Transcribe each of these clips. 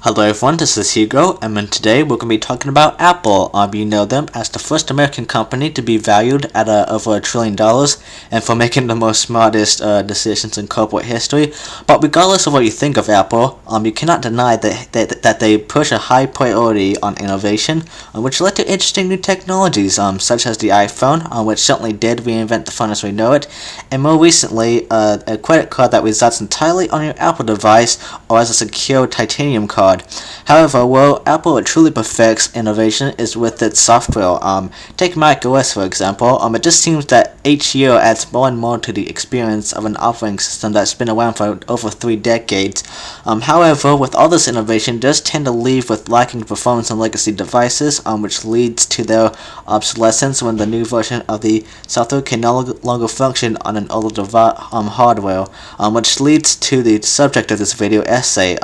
Hello everyone, this is Hugo, and today we're going to be talking about Apple. You know them as the first American company to be valued at over $1 trillion, and for making the most smartest decisions in corporate history. But regardless of what you think of Apple, you cannot deny that they push a high priority on innovation, which led to interesting new technologies, such as the iPhone, which certainly did reinvent the phone as we know it, and more recently, a credit card that resides entirely on your Apple device or as a secure titanium card. However, where Apple truly perfects innovation is with its software. Take macOS for example. It just seems that each year adds more and more to the experience of an operating system that's been around for over 3 decades. However, with all this innovation, it does tend to leave with lacking performance on legacy devices, which leads to their obsolescence when the new version of the software can no longer function on an older hardware, which leads to the subject of this video essay.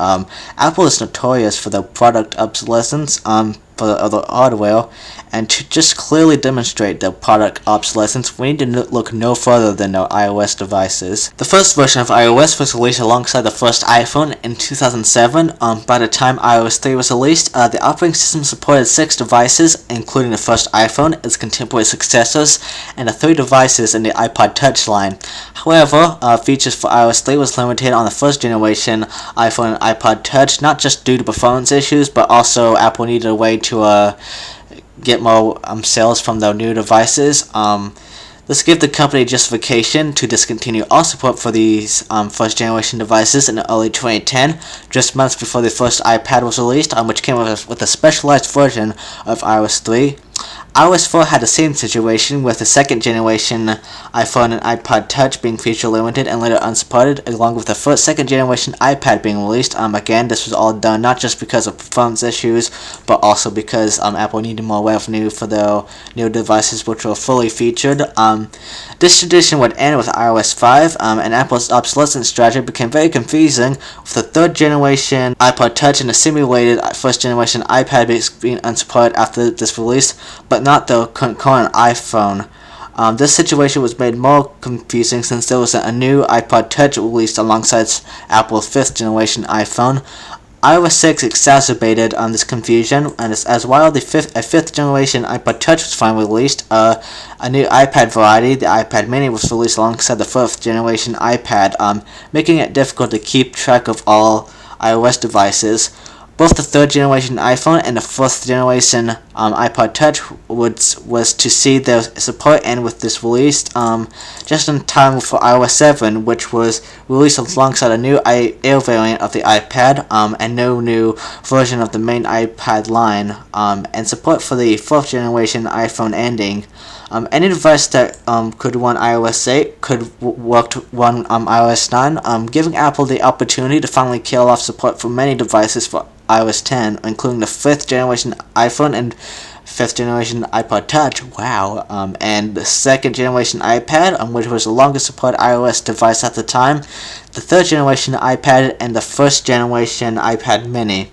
Apple is notorious for their product obsolescence for the other hardware, and to just clearly demonstrate their product obsolescence, we need to look no further than their iOS devices. The first version of iOS was released alongside the first iPhone in 2007. By the time iOS 3 was released, the operating system supported 6 devices, including the first iPhone, its contemporary successors, and the 3 devices in the iPod Touch line. However, features for iOS 3 was limited on the first generation iPhone and iPod Touch, not just due to performance issues, but also Apple needed a way to get more sales from their new devices. This gave the company justification to discontinue all support for these first generation devices in early 2010, just months before the first iPad was released, which came with a specialized version of iOS 3. iOS 4 had the same situation, with the second generation iPhone and iPod Touch being feature limited and later unsupported, along with the second generation iPad being released. Again, this was all done not just because of performance issues, but also because Apple needed more revenue for their new devices, which were fully featured. This tradition would end with iOS 5, and Apple's obsolescence strategy became very confusing, with the third generation iPod Touch and the simulated first generation iPad being unsupported after this release, but not the concurrent iPhone. This situation was made more confusing since there was a new iPod Touch released alongside Apple's 5th generation iPhone. iOS 6 exacerbated this confusion, and as while a 5th generation iPod Touch was finally released, a new iPad variety, the iPad mini, was released alongside the 4th generation iPad, making it difficult to keep track of all iOS devices. Both the 3rd generation iPhone and the 4th generation iPod Touch was to see their support end with this release, just in time for iOS 7, which was released alongside a new Air variant of the iPad, and no new version of the main iPad line, and support for the 4th generation iPhone ending. Any device that could run iOS 8 could work to run iOS 9, giving Apple the opportunity to finally kill off support for many devices for iOS 10, including the 5th generation iPhone and 5th generation iPod Touch, wow, and the 2nd generation iPad, which was the longest supported iOS device at the time, the 3rd generation iPad, and the 1st generation iPad mini.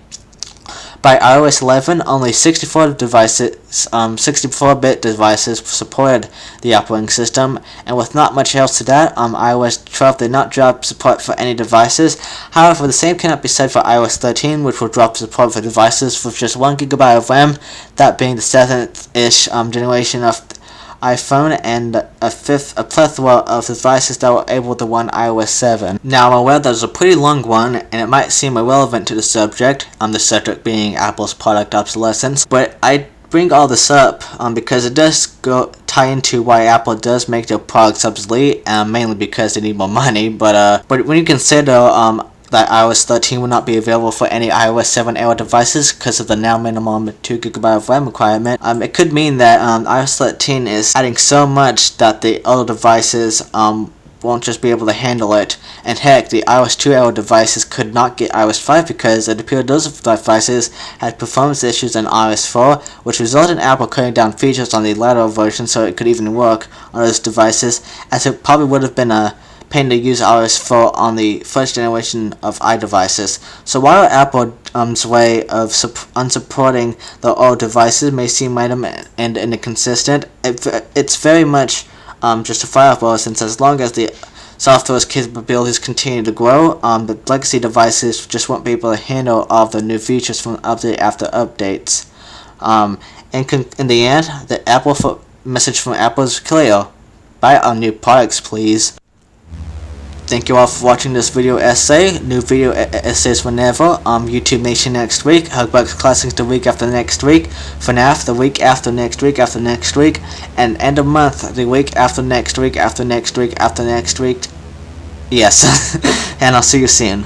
By iOS 11, only 64-bit devices supported the operating system, and with not much else to that, iOS 12 did not drop support for any devices. However, the same cannot be said for iOS 13, which will drop support for devices with just 1 GB of RAM, that being the 7th-ish generation of iPhone, and a plethora of devices that were able to run iOS 7. Now, I'm aware that is a pretty long one, and it might seem irrelevant to the subject being Apple's product obsolescence, but I bring all this up because it does tie into why Apple does make their products obsolete, mainly because they need more money, but when you consider that iOS 13 will not be available for any iOS 7 era devices because of the now minimum 2 GB of RAM requirement. It could mean that iOS 13 is adding so much that the other devices won't just be able to handle it. And heck, the iOS 2 era devices could not get iOS 5 because it appeared those devices had performance issues on iOS 4, which resulted in Apple cutting down features on the latter version so it could even work on those devices, as it probably would have been a pain to use iOS 4 on the first generation of iDevices. So while Apple's way of unsupporting the old devices may seem random and inconsistent, it's very much justifiable, since as long as the software's capabilities continue to grow, the legacy devices just won't be able to handle all the new features from update after updates. In the end, the message from Apple is clear. Buy our new products, please. Thank you all for watching this video essay. New video essays whenever. YouTube Nation next week. Hugbox Classics the week after next week. FNAF the week after next week after next week. And end of month the week after next week after next week after next week. Yes. And I'll see you soon.